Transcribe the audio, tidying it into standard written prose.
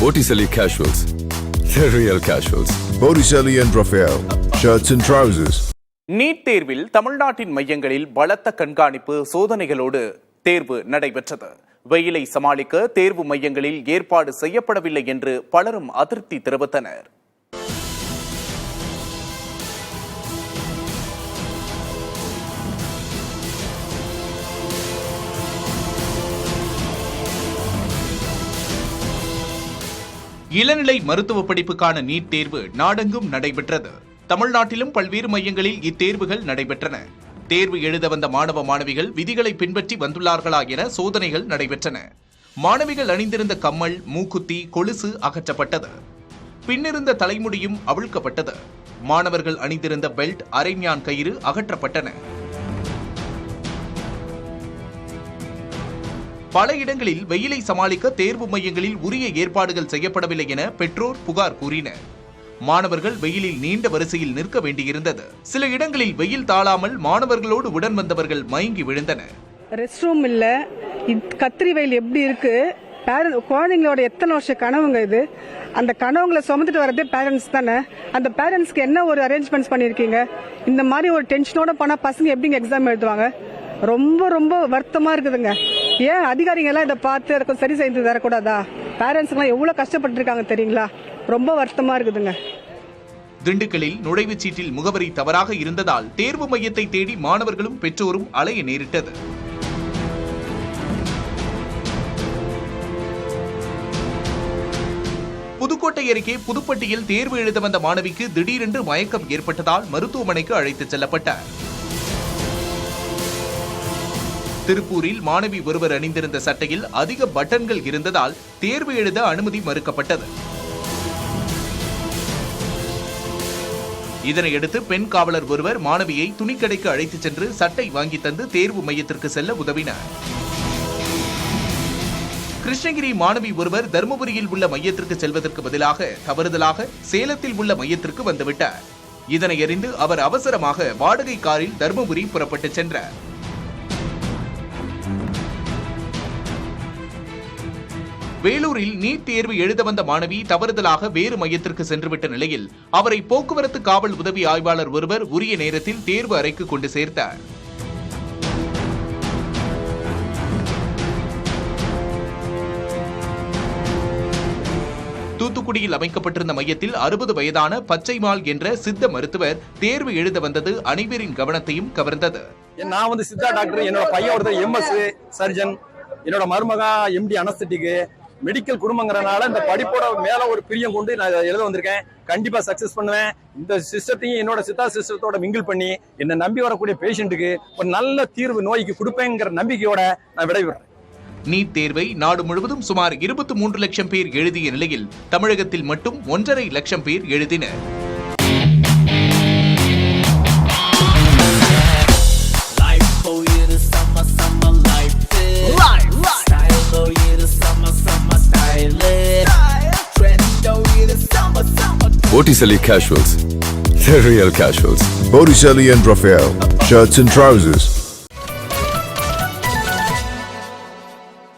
Botticelli Casuals, the real casuals. Botticelli and Raphael, shirts and trousers. NEET தேர்வில் தமிழ்நாட்டின் மையங்களில் பலத்த கண்காணிப்பு சோதனைகளோடு தேர்வு நடைபெற்றது. வெயிலை சமாளிக்க தேர்வு மையங்களில் ஏற்பாடு செய்யப்படவில்லை என்று பலரும் அதிருப்தி தெரிவித்தனர். இளநிலை மருத்துவ படிப்புக்கான நீட் தேர்வு நாடெங்கும் நடைபெற்றது. தமிழ்நாட்டிலும் பல்வேறு மையங்களில் இத்தேர்வுகள் நடைபெற்றன. தேர்வு எழுத வந்த மாணவ மாணவிகள் விதிகளை பின்பற்றி வந்துள்ளார்களா என சோதனைகள் நடைபெற்றன. மாணவிகள் அணிந்திருந்த கம்மல், மூக்குத்தி, கொலுசு அகற்றப்பட்டது. பின்னிருந்த தலைமுடியும் அவிழ்க்கப்பட்டது. மாணவர்கள் அணிந்திருந்த பெல்ட், அரைஞான் கயிறு அகற்றப்பட்டன. பல இடங்களில் வெயிலை சமாளிக்க தேர்வு மையங்களில் உரிய ஏற்பாடுகள் செய்யப்படவில்லை என பெற்றோர் புகார் கூறினர். மாணவர்கள் வெயிலில் நீண்ட வரிசையில் நிற்க வேண்டியிருந்தது. சில இடங்களில் வெயில் தாழாமல் மாணவர்களோடு உடன் வந்தவர்கள் மயங்கி விழுந்தனர். ரெஸ்ட் ரூம் இல்ல, கத்திரி வெயில் எப்படி இருக்கு, குழந்தைங்களோட எத்தனை வருஷ கனவுங்க இது. அந்த கனவுங்களை சுமந்துட்டு வரதே பேரண்ட்ஸ் தானே. அந்த பேரண்ட்ஸ்க்கு என்ன ஒரு அரேஞ்ச்மெண்ட்ஸ் பண்ணிருக்கீங்க? இந்த மாதிரி ஒரு டென்ஷனோட போனா பசங்க எப்படிங்க எக்ஸாம் எழுதுவாங்க? ரொம்ப ரொம்ப வருத்தமா இருக்குதுங்க. ஏன் அதிகாரிகள் எல்லாம் இதை பார்த்து அதை சரி செய்து தரக்கூடாதா? பேரண்ட்ஸ் எல்லாம் எவ்வளவு கஷ்டப்பட்டு இருக்காங்க தெரியுங்களா? ரொம்ப வருத்தமா இருக்குதுங்க. திண்டுக்கல்லில் நுழைவுச் சீட்டில் முகவரி தவறாக இருந்ததால் தேர்வு மையத்தை தேடி மாணவர்களும் பெற்றோரும் அலைய நேரிட்டது. புதுக்கோட்டை அருகே புதுப்பட்டியில் தேர்வு எழுத வந்த மாணவிக்கு திடீரென்று மயக்கம் ஏற்பட்டதால் மருத்துவமனைக்கு அழைத்துச் செல்லப்பட்டார். திருப்பூரில் மாணவி ஒருவர் அணிந்திருந்த சட்டையில் அதிக பட்டன்கள் இருந்ததால் தேர்வு எழுத அனுமதி மறுக்கப்பட்டது. இதனையடுத்து பெண் காவலர் ஒருவர் மாணவியை துணிக்கடைக்கு அழைத்துச் சென்று சட்டை வாங்கி தந்து தேர்வு மையத்திற்கு செல்ல உதவினார். கிருஷ்ணகிரி மாணவி ஒருவர் தருமபுரியில் உள்ள மையத்திற்கு செல்வதற்கு பதிலாக தவறுதலாக சேலத்தில் உள்ள மையத்திற்கு வந்துவிட்டார். இதனை அறிந்து அவர் அவசரமாக வாடகை காரில் தருமபுரி புறப்பட்டு சென்றார். வேலூரில் நீட் தேர்வு எழுத வந்த மாணவி தவறுதலாக வேறு மையத்திற்கு சென்றுவிட்ட நிலையில் அவரை போக்குவரத்து காவல் உதவி ஆய்வாளர் ஒருவர் உரிய நேரத்தில் தேர்வு அறைக்கு கொண்டு சேர்த்தார். தூத்துக்குடியில் அமைக்கப்பட்டிருந்த மையத்தில் 60 வயதான பச்சைமால் என்ற சித்த மருத்துவர் தேர்வு எழுத வந்தது அனைவரின் கவனத்தையும் கவர்ந்தது. நான் சித்தா டாக்டர், என்னோட பையன் ஒருத்தர் MS சர்ஜன், என்னோட மருமகா MD அனஸ்தட்டிக், மெடிக்கல் குடும்பங்கிறனால இந்த படிப்போட மேல ஒரு பிரியம் கொண்டு நான் எழுத வந்திருக்கேன். கண்டிப்பா சக்சஸ் பண்ணுவேன். இந்த சிஸ்டத்தையும் என்னோட சித்தா சிஸ்டத்தோட மிங்கிள் பண்ணி என்னை நம்பி வரக்கூடிய பேஷண்ட்டுக்கு ஒரு நல்ல தீர்வு நோய்க்கு கொடுப்பேங்கிற நம்பிக்கையோட நான் விடைபெறேன். நீட் தேர்வை நாடு முழுவதும் சுமார் 23 லட்சம் பேர் எழுதிய நிலையில் தமிழகத்தில் மட்டும் 1.5 லட்சம் பேர் எழுதினர். Botticelli Casuals, the real casuals. Botticelli and Raphael, shirts and trousers.